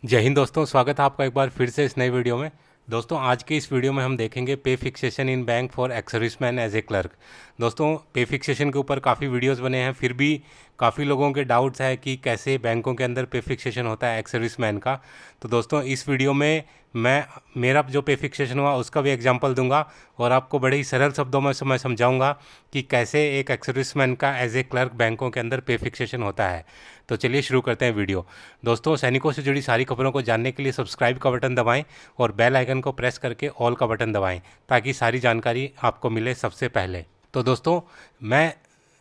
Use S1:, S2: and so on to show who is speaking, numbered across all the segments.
S1: जय हिंद दोस्तों, स्वागत है आपका एक बार फिर से इस नई वीडियो में। दोस्तों, आज के इस वीडियो में हम देखेंगे pay fixation in bank for ex serviceman as a clerk. दोस्तों, पे फिक्सेशन के ऊपर काफ़ी वीडियोस बने हैं, फिर भी काफ़ी लोगों के डाउट्स है कि कैसे बैंकों के अंदर पे फिक्सेशन होता है एक्स सर्विसमैन का। तो दोस्तों, इस वीडियो में मैं मेरा जो पे फिक्सेशन हुआ उसका भी एग्जांपल दूंगा और आपको बड़े ही सरल शब्दों में मैं समझाऊंगा कि कैसे एक एक्स सर्विसमैन का एज ए क्लर्क बैंकों के अंदर पे फिक्सेशन होता है। तो चलिए शुरू करते हैं वीडियो। दोस्तों, सैनिकों से जुड़ी सारी खबरों को जानने के लिए सब्सक्राइब का बटन दबाएं और बेल आइकन को प्रेस करके ऑल का बटन दबाएं ताकि सारी जानकारी आपको मिले सबसे पहले। तो दोस्तों, मैं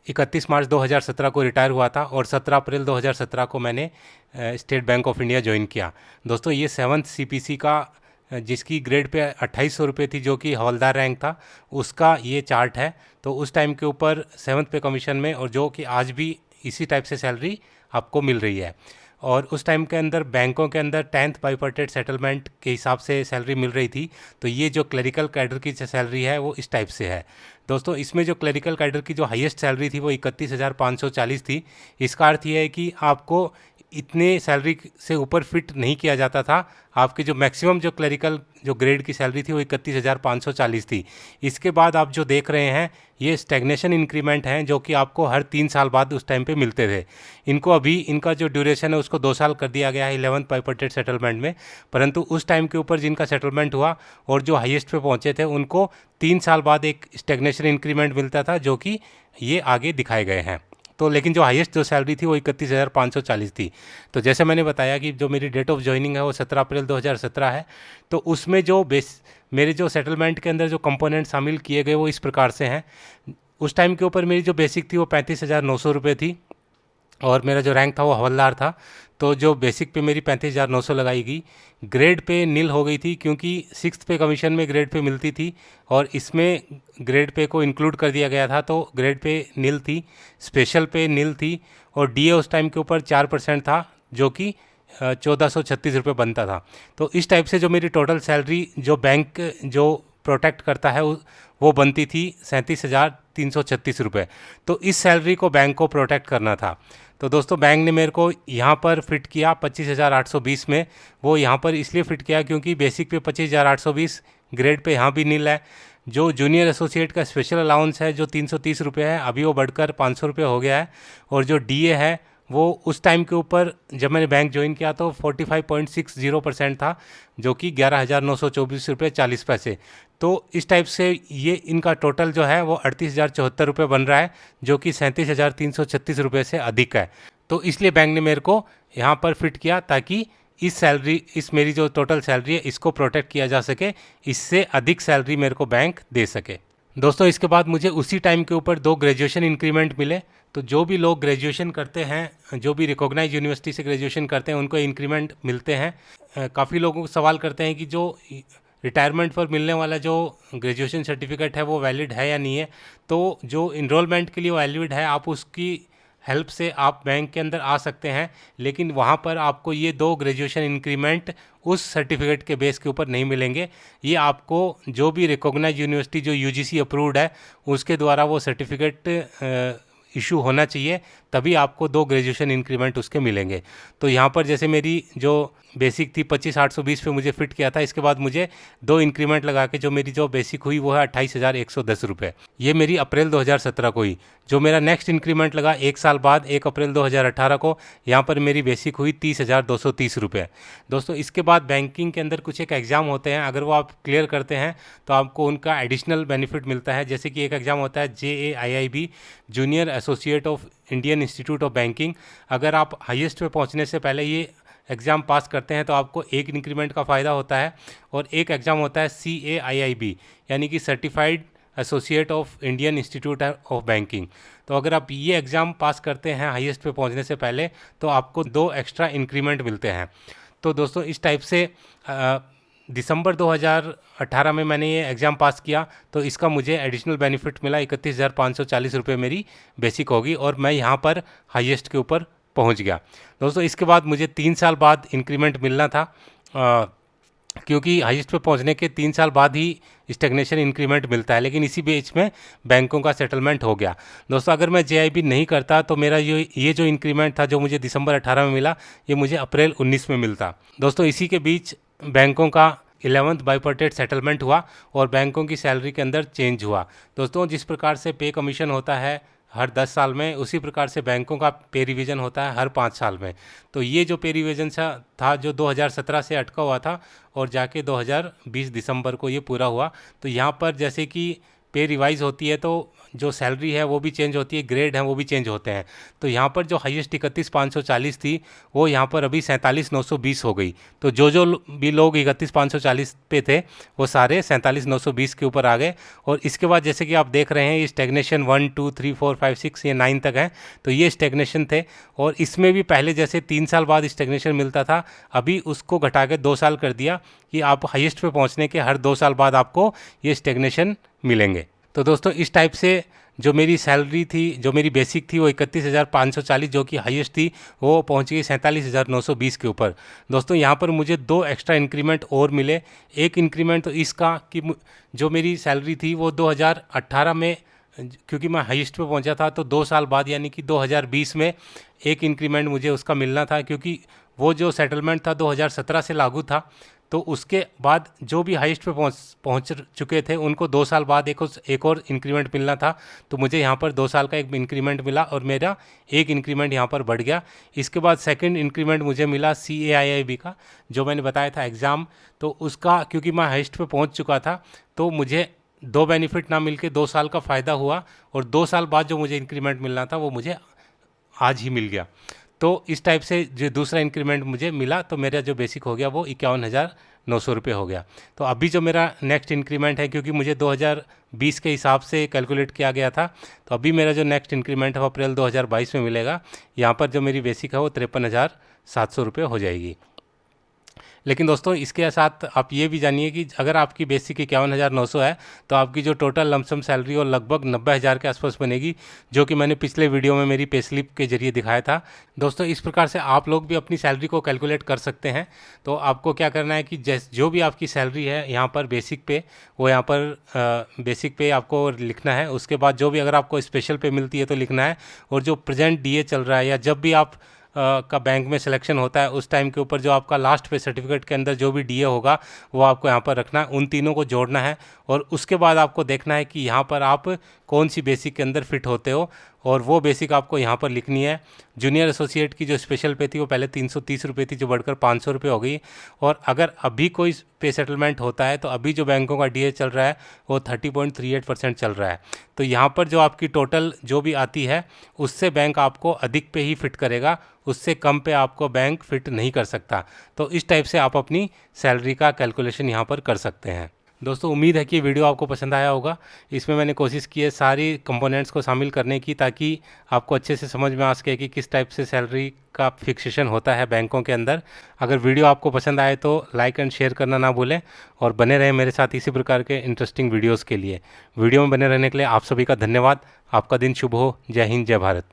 S1: 31 मार्च 2017 को रिटायर हुआ था और 17 अप्रैल 2017 को मैंने state bank of India join किया। दोस्तों, ये 7th CPC का जिसकी ग्रेड पे 2800 रुपये थी, जो कि हवलदार रैंक था, उसका ये चार्ट है। तो उस टाइम के ऊपर 7th पे कमीशन में, और जो कि आज भी इसी टाइप से सैलरी आपको मिल रही है। और उस टाइम के अंदर बैंकों के अंदर 10th बाइपर्टेड सेटलमेंट के हिसाब से सैलरी मिल रही थी। तो ये जो क्लरिकल कैडर की सैलरी है वो इस टाइप से है। दोस्तों, इसमें जो क्लरिकल कैडर की जो हाईएस्ट सैलरी थी वो 31,540 थी। इसका अर्थ ये है कि आपको इतने सैलरी से ऊपर फिट नहीं किया जाता था। आपकी जो मैक्सिमम जो क्लरिकल जो ग्रेड की सैलरी थी वो 31,540 थी। इसके बाद आप जो देख रहे हैं ये स्टैग्नेशन इंक्रीमेंट हैं, जो कि आपको हर 3 साल बाद उस टाइम पे मिलते थे। इनको अभी इनका जो ड्यूरेशन है उसको 2 साल कर दिया गया है 11th बाइपर्टेड सेटलमेंट में। परंतु उस टाइम के ऊपर जिनका सेटलमेंट हुआ और जो हाईएस्ट पे पहुंचे थे उनको 3 साल बाद एक स्टैग्नेशन इंक्रीमेंट मिलता था, जो कि ये आगे दिखाए गए हैं। तो लेकिन जो हाईएस्ट जो सैलरी थी वो 31,540 थी। तो जैसे मैंने बताया कि जो मेरी डेट ऑफ ज्वाइनिंग है वो 17 अप्रैल 2017 है। तो उसमें जो मेरे जो सेटलमेंट के अंदर जो कंपोनेंट शामिल किए गए वो इस प्रकार से हैं। उस टाइम के ऊपर मेरी जो बेसिक थी वो 35,900 रुपये थी और मेरा जो रैंक था वो हवलदार था। तो जो बेसिक पे मेरी 35,900 लगाई गई। ग्रेड पे नील हो गई थी क्योंकि 6th पे कमीशन में ग्रेड पे मिलती थी और इसमें ग्रेड पे को इंक्लूड कर दिया गया था, तो ग्रेड पे नील थी। स्पेशल पे नील थी और डीए उस टाइम के ऊपर 4% था, जो कि 1,436 रुपये बनता था। तो इस टाइप से जो मेरी टोटल सैलरी जो बैंक जो प्रोटेक्ट करता है वो बनती थी 37,336 रुपये। तो इस सैलरी को बैंक को प्रोटेक्ट करना था। तो दोस्तों, बैंक ने मेरे को यहाँ पर फिट किया 25,820 में। वो यहाँ पर इसलिए फिट किया क्योंकि बेसिक पे 25,820, ग्रेड पे यहाँ भी नील है। जो जूनियर एसोसिएट का स्पेशल अलाउंस है जो 330 रुपये है, अभी वो बढ़कर 500 रुपये हो गया है। और जो डीए है वो उस टाइम के ऊपर जब मैंने बैंक ज्वाइन किया तो 45.60% था, जो कि 11,924 रुपये 40 पैसे। तो इस टाइप से ये इनका टोटल जो है वो 38,074 रुपये बन रहा है, जो कि 37,336 रुपये से अधिक है। तो इसलिए बैंक ने मेरे को यहाँ पर फिट किया ताकि इस मेरी जो टोटल सैलरी है इसको प्रोटेक्ट किया जा सके, इससे अधिक सैलरी मेरे को बैंक दे सके। दोस्तों, इसके बाद मुझे उसी टाइम के ऊपर 2 ग्रेजुएशन इंक्रीमेंट मिले। तो जो भी लोग ग्रेजुएशन करते हैं, जो भी रिकॉग्नाइज यूनिवर्सिटी से ग्रेजुएशन करते हैं, उनको इंक्रीमेंट मिलते हैं। काफ़ी लोगों को सवाल करते हैं कि जो रिटायरमेंट पर मिलने वाला जो ग्रेजुएशन सर्टिफिकेट है वो वैलिड है या नहीं है। तो जो इनरोलमेंट के लिए वैलिड है, आप उसकी हेल्प से आप बैंक के अंदर आ सकते हैं, लेकिन वहाँ पर आपको ये 2 ग्रेजुएशन इंक्रीमेंट उस सर्टिफिकेट के बेस के ऊपर नहीं मिलेंगे। ये आपको जो भी रिकॉग्नाइज यूनिवर्सिटी जो यूजीसी अप्रूव्ड है उसके द्वारा वो सर्टिफिकेट इशू होना चाहिए, तभी आपको 2 ग्रेजुएशन इंक्रीमेंट उसके मिलेंगे। तो यहाँ पर जैसे मेरी जो बेसिक थी 25,820 पे मुझे फिट किया था, इसके बाद मुझे 2 इंक्रीमेंट लगा के जो मेरी जो बेसिक हुई वो है 28,110 रुपये। ये मेरी अप्रैल 2017 को हुई। जो मेरा नेक्स्ट इंक्रीमेंट लगा 1 साल बाद 1 अप्रैल 2018 को, यहाँ पर मेरी बेसिक हुई 30,230 रुपये। दोस्तों, इसके बाद बैंकिंग के अंदर कुछ एक एग्ज़ाम होते हैं, अगर वो आप क्लियर करते हैं तो आपको उनका एडिशनल बेनिफिट मिलता है। जैसे कि एक एग्ज़ाम होता है JAIIB, junior associate of Indian institute of banking. अगर आप हाईएस्ट पे पहुंचने से पहले ये एग्ज़ाम पास करते हैं तो आपको एक इंक्रीमेंट का फ़ायदा होता है। और एक एग्ज़ाम होता है CAIIB, यानी कि certified associate of Indian institute of banking. तो अगर आप ये एग्ज़ाम पास करते हैं हाईएस्ट पे पहुंचने से पहले तो आपको 2 एक्स्ट्रा इंक्रीमेंट मिलते हैं। तो दोस्तों, इस टाइप से दिसंबर 2018 में मैंने ये एग्ज़ाम पास किया, तो इसका मुझे एडिशनल बेनिफिट मिला 31,540 रुपये मेरी बेसिक होगी और मैं यहाँ पर हाईएस्ट के ऊपर पहुँच गया। दोस्तों, इसके बाद मुझे 3 साल बाद इंक्रीमेंट मिलना था। क्योंकि हाईएस्ट पे पहुंचने के 3 साल बाद ही स्टेगनेशन इंक्रीमेंट मिलता है, लेकिन इसी बीच में बैंकों का सेटलमेंट हो गया। दोस्तों अगर मैं जेआईबी नहीं करता तो मेरा ये जो इंक्रीमेंट था जो मुझे दिसंबर 18 में मिला, ये मुझे अप्रैल 19 में मिलता। दोस्तों इसी के बीच बैंकों का 11th बाइपर्टेट सेटलमेंट हुआ और बैंकों की सैलरी के अंदर चेंज हुआ। दोस्तों जिस प्रकार से पे कमीशन होता है हर 10 साल में, उसी प्रकार से बैंकों का पे रिवीजन होता है हर 5 साल में। तो ये जो पे रिवीजन था जो 2017 से अटका हुआ था और जाके 2020 दिसंबर को ये पूरा हुआ। तो यहाँ पर जैसे कि पे रिवाइज होती है तो जो सैलरी है वो भी चेंज होती है, ग्रेड हैं वो भी चेंज होते हैं। तो यहाँ पर जो हाईएस्ट 31,540 थी वो यहाँ पर अभी 47,920 हो गई। तो जो भी लोग 31,540 पे थे वो सारे 47,920 के ऊपर आ गए। और इसके बाद जैसे कि आप देख रहे हैं ये स्टेगनेशन 1 2 3 4 5 6 ये 9 तक है। तो ये स्टेगनेशन थे और इसमें भी पहले जैसे 3 साल बाद स्टेगनेशन मिलता था, अभी उसको घटा के 2 साल कर दिया कि आप हाईएस्ट पे पहुँचने के हर 2 साल बाद आपको ये स्टेगनेशन मिलेंगे। तो दोस्तों इस टाइप से जो मेरी सैलरी थी, जो मेरी बेसिक थी वो 31,540 जो कि हाईएस्ट थी, वो पहुंच गई 47,920 के ऊपर। दोस्तों यहाँ पर मुझे 2 एक्स्ट्रा इंक्रीमेंट और मिले। एक इंक्रीमेंट तो इसका कि जो मेरी सैलरी थी वो 2018 में, क्योंकि मैं हाईएस्ट पे पहुंचा था तो 2 साल बाद यानी कि 2020 में एक इंक्रीमेंट मुझे उसका मिलना था, क्योंकि वो जो सेटलमेंट था 2017 से लागू था। तो उसके बाद जो भी हाईएस्ट पे पहुंच चुके थे उनको 2 साल बाद एक और इंक्रीमेंट मिलना था। तो मुझे यहाँ पर 2 साल का एक इंक्रीमेंट मिला और मेरा एक इंक्रीमेंट यहाँ पर बढ़ गया। इसके बाद सेकंड इंक्रीमेंट मुझे मिला CAIIB का, जो मैंने बताया था एग्ज़ाम। तो उसका क्योंकि मैं हाईएस्ट पे पहुँच चुका था तो मुझे 2 बेनिफिट ना मिलके 2 साल का फ़ायदा हुआ और 2 साल बाद जो मुझे इंक्रीमेंट मिलना था वो मुझे आज ही मिल गया। तो इस टाइप से जो दूसरा इंक्रीमेंट मुझे मिला तो मेरा जो बेसिक हो गया वो 51,900 रुपये हो गया। तो अभी जो मेरा नेक्स्ट इंक्रीमेंट है, क्योंकि मुझे 2020 के हिसाब से कैलकुलेट किया गया था, तो अभी मेरा जो नेक्स्ट इंक्रीमेंट है वो अप्रैल 2022 में मिलेगा। यहाँ पर जो मेरी बेसिक है वो 53,700 रुपये हो जाएगी। लेकिन दोस्तों इसके साथ आप ये भी जानिए कि अगर आपकी बेसिक 51,900 है तो आपकी जो टोटल लमसम सैलरी वो लगभग 90,000 के आसपास बनेगी, जो कि मैंने पिछले वीडियो में मेरी पे स्लिप के जरिए दिखाया था। दोस्तों इस प्रकार से आप लोग भी अपनी सैलरी को कैलकुलेट कर सकते हैं। तो आपको क्या करना है कि जो भी आपकी सैलरी है यहाँ पर बेसिक पे, वो यहाँ पर बेसिक पे आपको लिखना है। उसके बाद जो भी अगर आपको स्पेशल पे मिलती है तो लिखना है, और जो प्रेजेंट DA चल रहा है या जब भी आप का बैंक में सिलेक्शन होता है उस टाइम के ऊपर जो आपका लास्ट पे सर्टिफिकेट के अंदर जो भी DA होगा वो आपको यहाँ पर रखना है, उन तीनों को जोड़ना है। और उसके बाद आपको देखना है कि यहाँ पर आप कौन सी बेसिक के अंदर फिट होते हो, और वो बेसिक आपको यहाँ पर लिखनी है। जूनियर एसोसिएट की जो स्पेशल पे थी वो पहले 330 रुपये थी, जो बढ़कर 500 रुपये हो गई। और अगर अभी कोई पे सेटलमेंट होता है तो अभी जो बैंकों का DA चल रहा है वो 30.38% चल रहा है। तो यहाँ पर जो आपकी टोटल जो भी आती है उससे बैंक आपको अधिक पे ही फिट करेगा, उससे कम पे आपको बैंक फिट नहीं कर सकता। तो इस टाइप से आप अपनी सैलरी का कैलकुलेशन यहाँ पर कर सकते हैं। दोस्तों उम्मीद है कि वीडियो आपको पसंद आया होगा। इसमें मैंने कोशिश की है सारी कंपोनेंट्स को शामिल करने की, ताकि आपको अच्छे से समझ में आ सके कि किस टाइप से सैलरी का फिक्सेशन होता है बैंकों के अंदर। अगर वीडियो आपको पसंद आए तो लाइक एंड शेयर करना ना भूलें, और बने रहें मेरे साथ इसी प्रकार के इंटरेस्टिंग वीडियोज़ के लिए। वीडियो में बने रहने के लिए आप सभी का धन्यवाद। आपका दिन शुभ हो। जय हिंद, जय भारत।